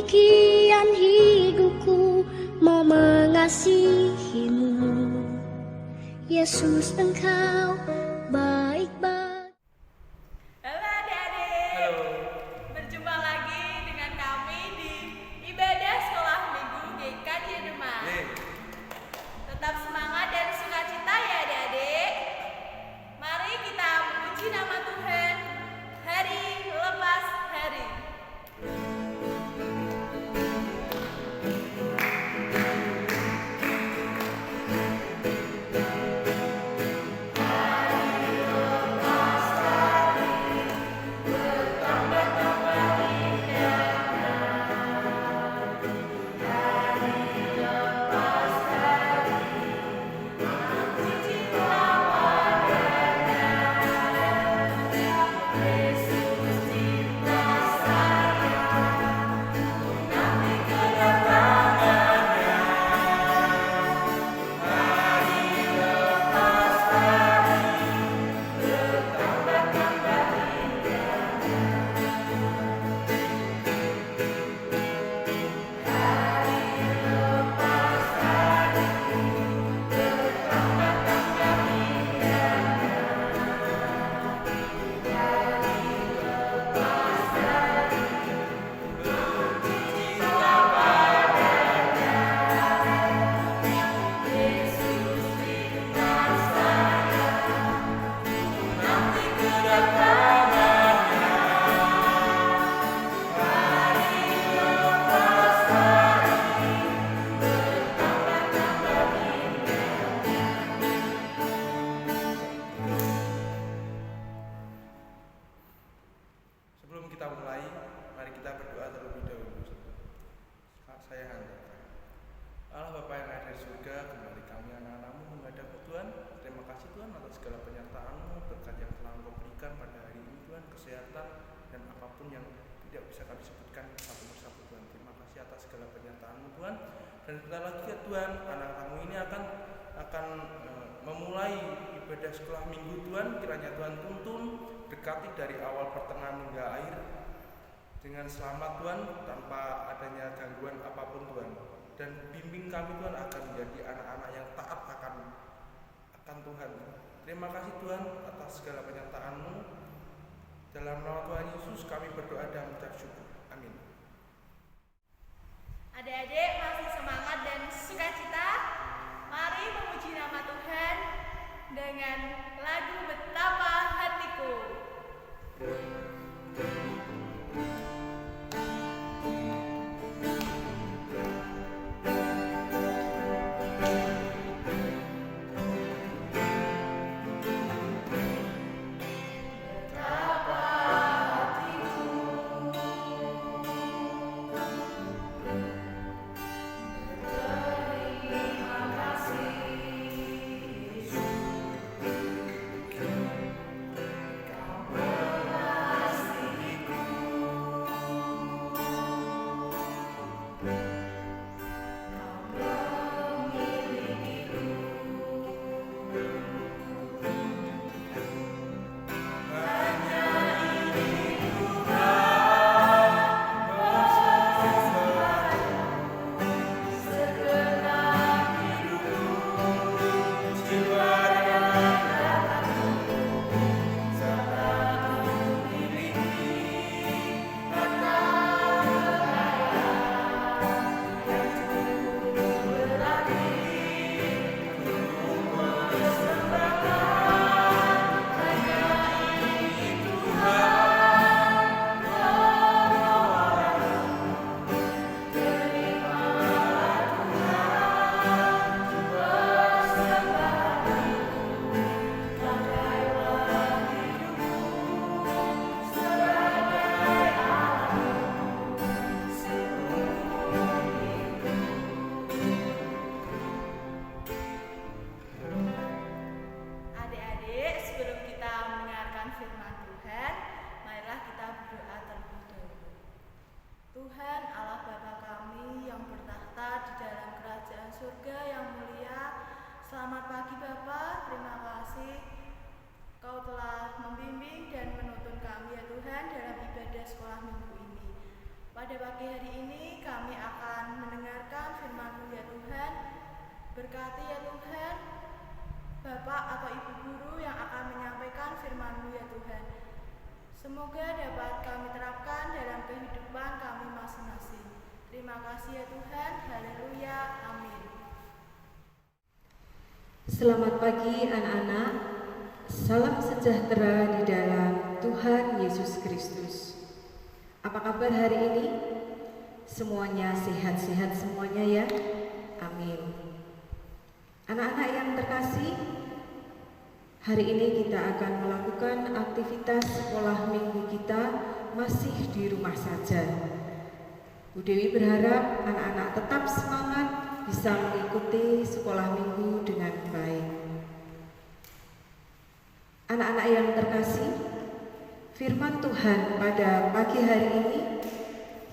demikian hidupku mau mengasihimu. Yesus, Engkau baik-baik. Halo adik-adik. Halo. Berjumpa lagi dengan kami di ibadah sekolah minggu GKJ Demak. Tetap semangat dan sukacita ya adik-adik. Mari kita memuji nama Tuhan hari lepas hari. Sebelum kita mulai, mari kita berdoa terlebih dahulu. Saya handalkan. Allah Bapa yang ada di surga, kembali kami anak-anakmu menghadap Tuhan. Terima kasih Tuhan atas segala penyertaan-Mu, berkat yang telah Engkau berikan pada hari ini Tuhan, kesehatan dan apapun yang tidak bisa kami sebutkan satu persatu Tuhan. Terima kasih atas segala penyertaan-Mu Tuhan. Dan sebentar lagi ya Tuhan, anak-anakmu ini akan memulai ibadah sekolah minggu Tuhan. Kiranya Tuhan tuntun, berkati dari awal pertengahan hingga akhir dengan selamat Tuhan, tanpa adanya gangguan apapun Tuhan. Dan bimbing kami Tuhan akan menjadi anak-anak yang taat akan Tuhan. Terima kasih Tuhan atas segala penyertaan-Mu. Dalam nama Tuhan Yesus kami berdoa dan mengucap syukur. Amin. Adik-adik masih semangat dan sukacita? Mari memuji nama Tuhan dengan lagu Betapa Hatiku. Selamat pagi Bapak, terima kasih Kau telah membimbing dan menuntun kami ya Tuhan dalam ibadah sekolah minggu ini. Pada pagi hari ini kami akan mendengarkan firman-Mu ya Tuhan. Berkati ya Tuhan Bapak atau Ibu Guru yang akan menyampaikan firman-Mu ya Tuhan. Semoga dapat kami terapkan dalam kehidupan kami masing-masing. Terima kasih ya Tuhan. Haleluya. Amin. Selamat pagi anak-anak. Salam sejahtera di dalam Tuhan Yesus Kristus. Apa kabar hari ini? Semuanya sehat-sehat semuanya ya? Amin. Anak-anak yang terkasih, hari ini kita akan melakukan aktivitas sekolah minggu kita masih di rumah saja. Bu Dewi berharap anak-anak tetap semangat bisa mengikuti sekolah minggu dengan baik. Anak-anak yang terkasih, firman Tuhan pada pagi hari ini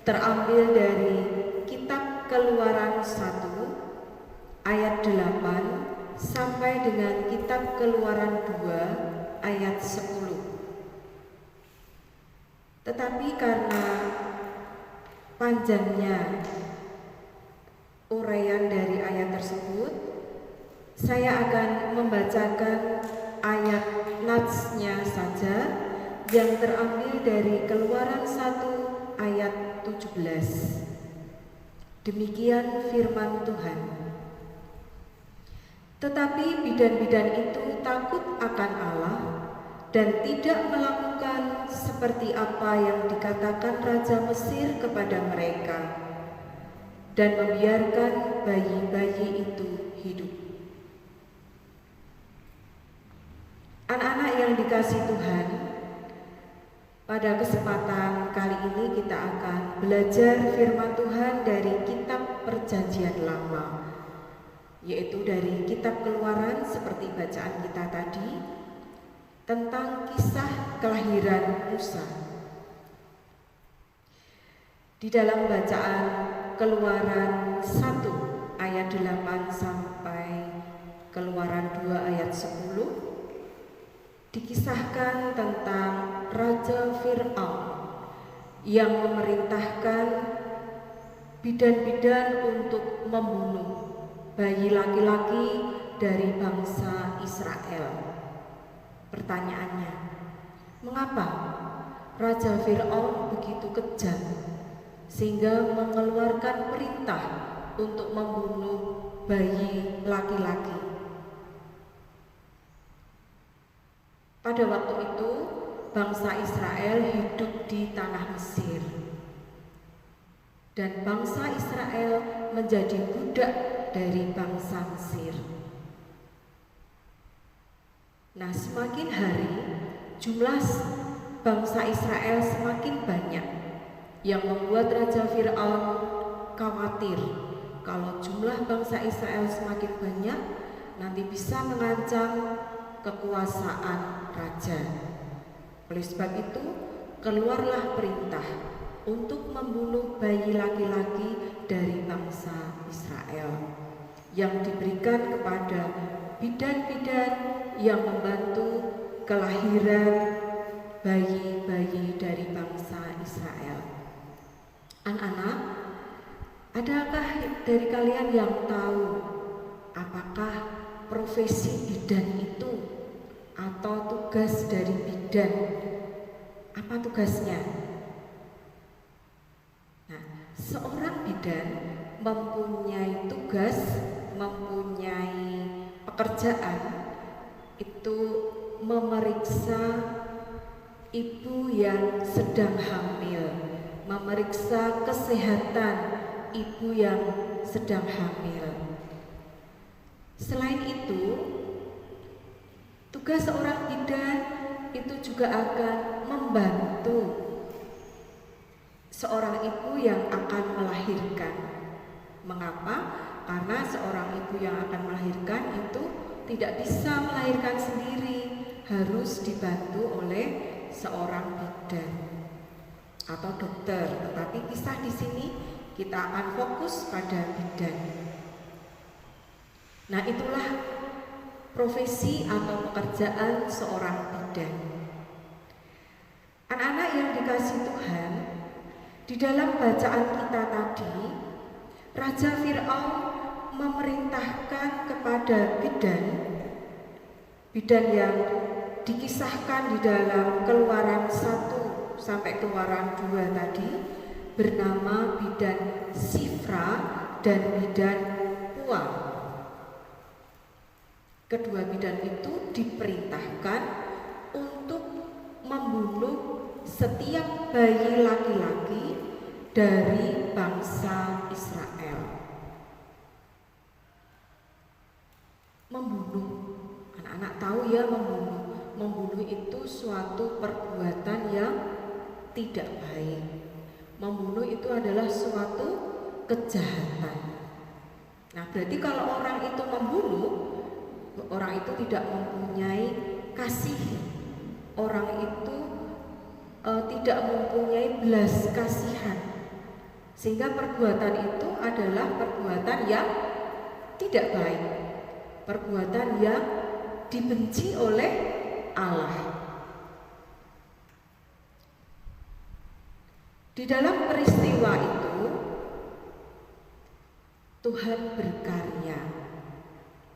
terambil dari kitab Keluaran 1 ayat 8 sampai dengan kitab Keluaran 2 ayat 10. Tetapi karena panjangnya uraian dari ayat tersebut, saya akan membacakan ayat natsnya saja yang terambil dari Keluaran 1 ayat 17. Demikian firman Tuhan. Tetapi bidan-bidan itu takut akan Allah dan tidak melakukan seperti apa yang dikatakan Raja Mesir kepada mereka, dan membiarkan bayi-bayi itu hidup. Anak-anak yang dikasihi Tuhan, pada kesempatan kali ini kita akan belajar firman Tuhan dari kitab Perjanjian Lama, yaitu dari kitab Keluaran seperti bacaan kita tadi, tentang kisah kelahiran Musa. Di dalam bacaan Keluaran 1 ayat 8 sampai Keluaran 2 ayat 10 dikisahkan tentang Raja Fir'aun yang memerintahkan bidan-bidan untuk membunuh bayi laki-laki dari bangsa Israel. Pertanyaannya, mengapa Raja Fir'aun begitu kejam sehingga mengeluarkan perintah untuk membunuh bayi laki-laki? Pada waktu itu, bangsa Israel hidup di tanah Mesir, dan bangsa Israel menjadi budak dari bangsa Mesir. Nah, semakin hari jumlah bangsa Israel semakin banyak, yang membuat Raja Fir'aun khawatir kalau jumlah bangsa Israel semakin banyak nanti bisa mengancam kekuasaan raja. Oleh sebab itu, keluarlah perintah untuk membunuh bayi laki-laki dari bangsa Israel yang diberikan kepada bidan-bidan yang membantu kelahiran bayi-bayi dari bangsa Israel. Anak-anak, adakah dari kalian yang tahu apakah profesi bidan itu atau tugas dari bidan? Apa tugasnya? Nah, seorang bidan mempunyai tugas, mempunyai pekerjaan itu memeriksa ibu yang sedang hamil, memeriksa kesehatan ibu yang sedang hamil. Selain itu, tugas seorang bidan itu juga akan membantu seorang ibu yang akan melahirkan. Mengapa? Karena seorang ibu yang akan melahirkan itu tidak bisa melahirkan sendiri, harus dibantu oleh seorang bidan atau dokter. Tetapi kisah di sini kita akan fokus pada bidan. Nah, itulah profesi atau pekerjaan seorang bidan. Anak-anak yang dikasihi Tuhan, Di dalam bacaan kita tadi, Raja Fir'aun memerintahkan kepada bidan yang dikisahkan di dalam Keluaran 1 sampai Keluaran 2 tadi, bernama bidan Sifra dan bidan Pua. Kedua bidan itu diperintahkan untuk membunuh setiap bayi laki-laki dari bangsa Israel. Membunuh, anak-anak tahu ya, membunuh itu suatu perbuatan yang tidak baik. Membunuh itu adalah suatu kejahatan. Nah, berarti kalau orang itu membunuh, orang itu tidak mempunyai kasih. Orang itu tidak mempunyai belas kasihan, sehingga perbuatan itu adalah perbuatan yang tidak baik, perbuatan yang dibenci oleh Allah. Di dalam peristiwa itu Tuhan berkarya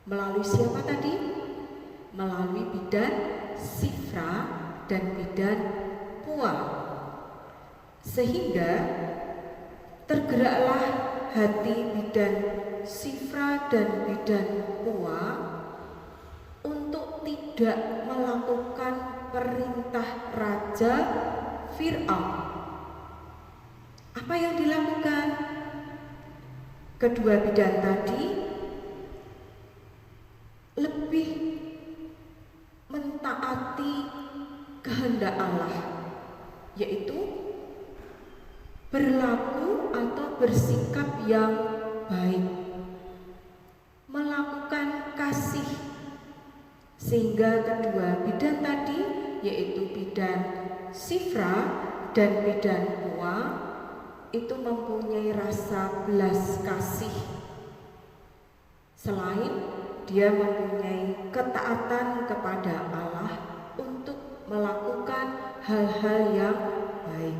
melalui siapa tadi? Melalui bidan Sifra dan bidan Pua, sehingga tergeraklah hati bidan Sifra dan bidan Pua untuk tidak melakukan perintah Raja Fir'aun. Apa yang dilakukan? Kedua bidan tadi lebih mentaati kehendak Allah, yaitu berlaku atau bersikap yang baik, melakukan kasih, sehingga kedua bidan tadi, yaitu bidan Sifra dan bidan Pua, itu mempunyai rasa belas kasih. Selain dia mempunyai ketaatan kepada Allah untuk melakukan hal-hal yang baik,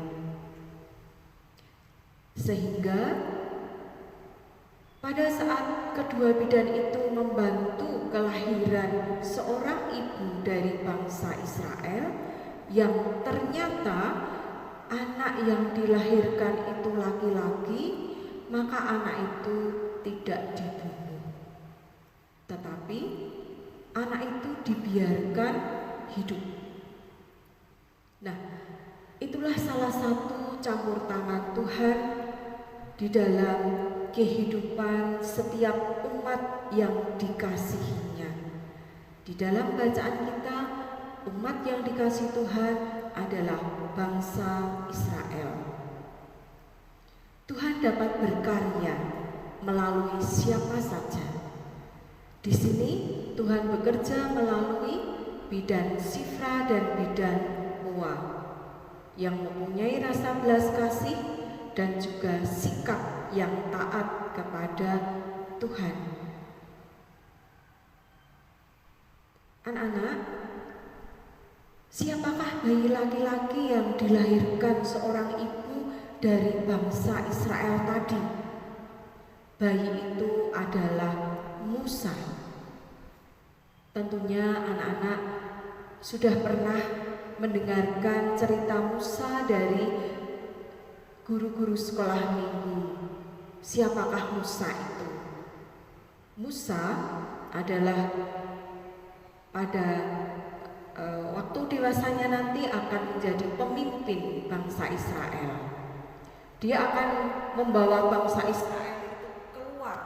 sehingga pada saat kedua bidan itu membantu kelahiran seorang ibu dari bangsa Israel yang ternyata anak yang dilahirkan itu laki-laki, maka anak itu tidak dibunuh, tetapi anak itu dibiarkan hidup. Nah, itulah salah satu campur tangan Tuhan di dalam kehidupan setiap umat yang dikasihinya. Di dalam bacaan kita, umat yang dikasihi Tuhan adalah bangsa Israel. Tuhan dapat berkarya melalui siapa saja. Di sini Tuhan bekerja melalui bidan Sifra dan bidan Pua yang mempunyai rasa belas kasih dan juga sikap yang taat kepada Tuhan. Anak-anak, siapakah bayi laki-laki yang dilahirkan seorang ibu dari bangsa Israel tadi? Bayi itu adalah Musa. Tentunya anak-anak sudah pernah mendengarkan cerita Musa dari guru-guru sekolah minggu. Siapakah Musa itu? Musa adalah pada waktu dewasanya nanti akan menjadi pemimpin bangsa Israel. Dia akan membawa bangsa Israel itu keluar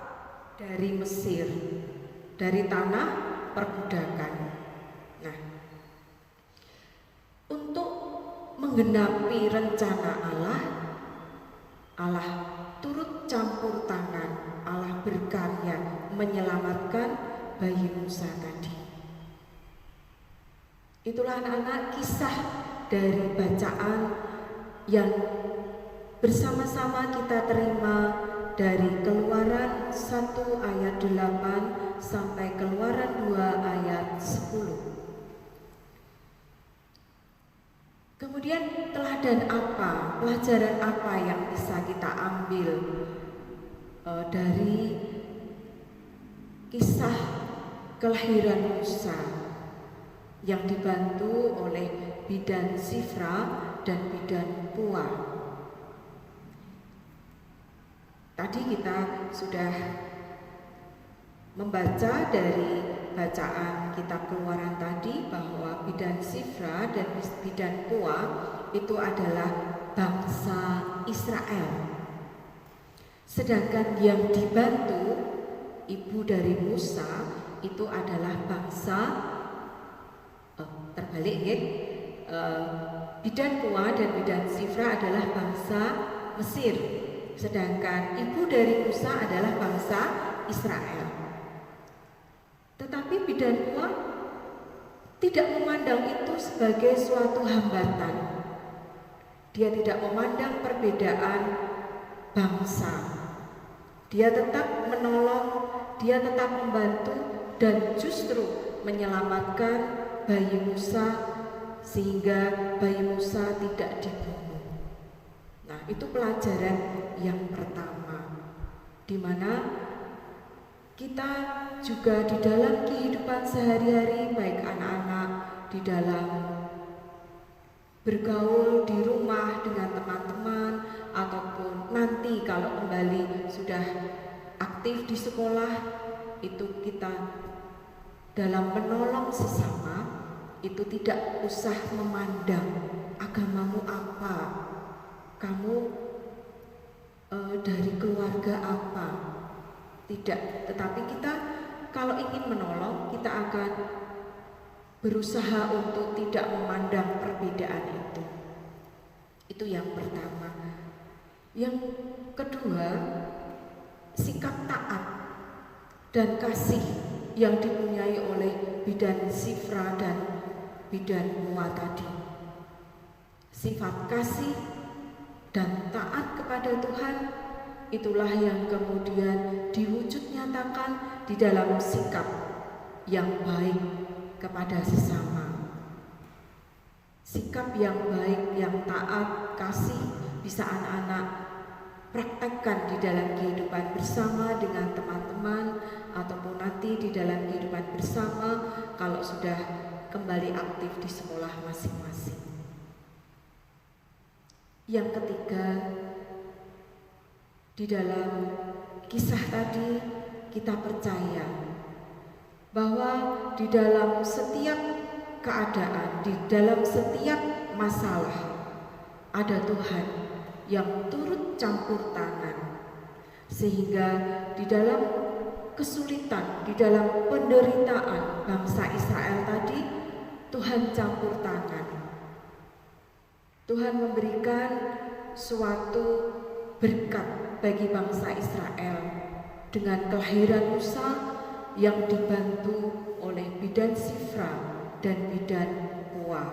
dari Mesir, dari tanah perbudakan. Nah, untuk menggenapi rencana Allah, Allah turut campur tangan, Allah berkarya menyelamatkan bayi Musa tadi. Itulah anak-anak kisah dari bacaan yang bersama-sama kita terima dari Keluaran 1 ayat 8 sampai Keluaran 2 ayat 10. Kemudian teladan apa, pelajaran apa yang bisa kita ambil dari kisah kelahiran Musa yang dibantu oleh bidan Sifra dan bidan Pua. Tadi kita sudah membaca dari bacaan kitab Keluaran tadi bahwa bidan Sifra dan bidan Pua itu adalah bangsa Israel. Sedangkan yang dibantu ibu dari Musa itu adalah bangsa terbalik ya. Bidan Pua dan bidan Sifra adalah bangsa Mesir. Sedangkan ibu dari Musa adalah bangsa Israel. Tetapi bidan Pua tidak memandang itu sebagai suatu hambatan. Dia tidak memandang perbedaan bangsa. Dia tetap menolong, dia tetap membantu dan justru menyelamatkan bayi Musa sehingga bayi Musa tidak dibunuh. Nah, itu pelajaran yang pertama, di mana kita juga di dalam kehidupan sehari-hari, baik anak-anak di dalam bergaul di rumah dengan teman-teman, ataupun nanti kalau kembali sudah aktif di sekolah, itu kita dalam menolong sesama itu tidak usah memandang agamamu apa, kamu dari keluarga apa. Tidak, tetapi kita kalau ingin menolong, kita akan berusaha untuk tidak memandang perbedaan itu. Itu yang pertama. Yang kedua, sikap taat dan kasih yang dipunyai oleh bidan Sifra dan bidan Pua tadi. Sifat kasih dan taat kepada Tuhan, itulah yang kemudian diwujud nyatakan di dalam sikap yang baik kepada sesama. Sikap yang baik, yang taat, kasih bisa anak-anak praktekkan di dalam kehidupan bersama dengan teman-teman ataupun nanti di dalam kehidupan bersama kalau sudah kembali aktif di sekolah masing-masing. Yang ketiga, di dalam kisah tadi kita percaya bahwa di dalam setiap keadaan, di dalam setiap masalah ada Tuhan yang turut campur tangan, sehingga di dalam kesulitan, di dalam penderitaan bangsa Israel tadi, Tuhan campur tangan. Tuhan memberikan suatu berkat bagi bangsa Israel dengan kelahiran Musa yang dibantu oleh bidan Sifra dan bidan Pua.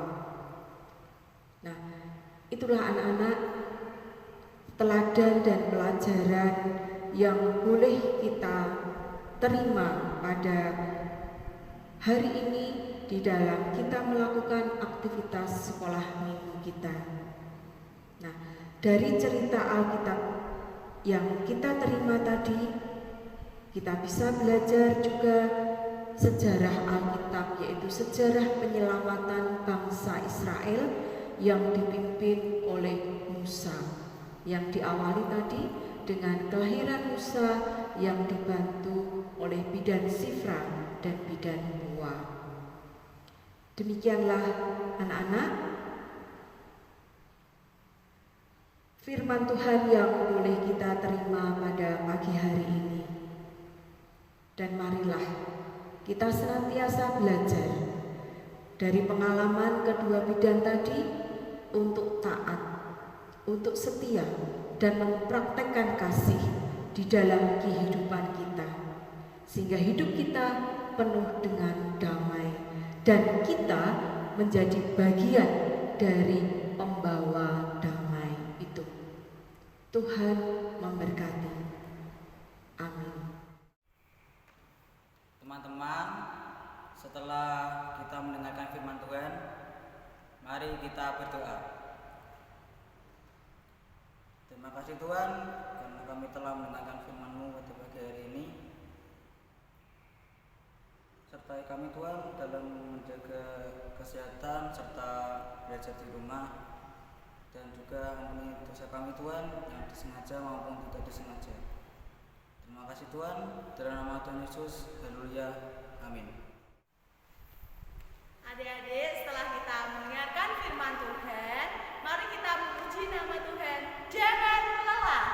Nah, itulah anak-anak teladan dan pelajaran yang boleh kita terima pada hari ini di dalam kita melakukan aktivitas sekolah minggu kita. Nah, dari cerita Alkitab yang kita terima tadi, kita bisa belajar juga sejarah Alkitab, yaitu sejarah penyelamatan bangsa Israel yang dipimpin oleh Musa, yang diawali tadi dengan kelahiran Musa yang dibantu oleh bidan Sifra dan bidan Pua. Demikianlah anak-anak firman Tuhan yang boleh kita terima pada pagi hari ini. Dan marilah kita senantiasa belajar dari pengalaman kedua bidan tadi untuk taat, untuk setia dan mempraktekkan kasih di dalam kehidupan kita, sehingga hidup kita penuh dengan damai dan kita menjadi bagian dari pembawa damai itu. Tuhan memberkati. Amin. Teman-teman, setelah kita mendengarkan firman Tuhan, mari kita berdoa. Terima kasih Tuhan karena kami telah mendengarkan firman-Mu pada pagi hari ini. Sertai kami Tuhan dalam menjaga kesehatan serta belajar di rumah, dan juga ampuni dosa kami Tuhan yang disengaja maupun tidak disengaja. Terima kasih Tuhan, dalam nama Tuhan Yesus, haleluya, amin. Adik-adik, setelah kita mendengarkan firman Tuhan, mari kita memuji nama Tuhan. Jangan lelah.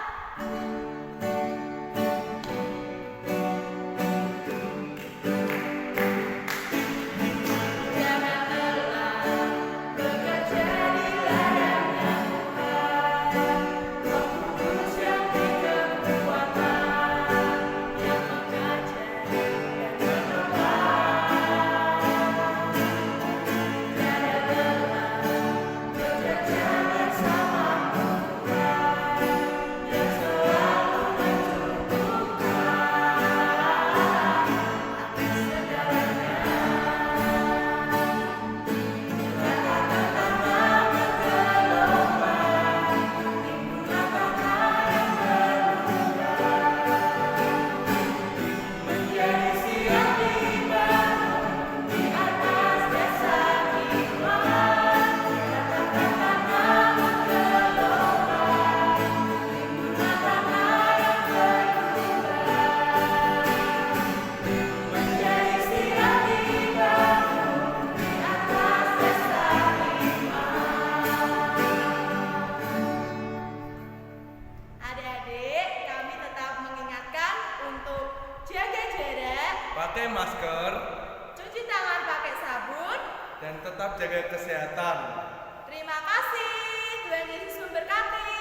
Pakai masker, Cuci tangan pakai sabun. dan tetap jaga kesehatan. Terima kasih. Tuhan Yesus memberkati.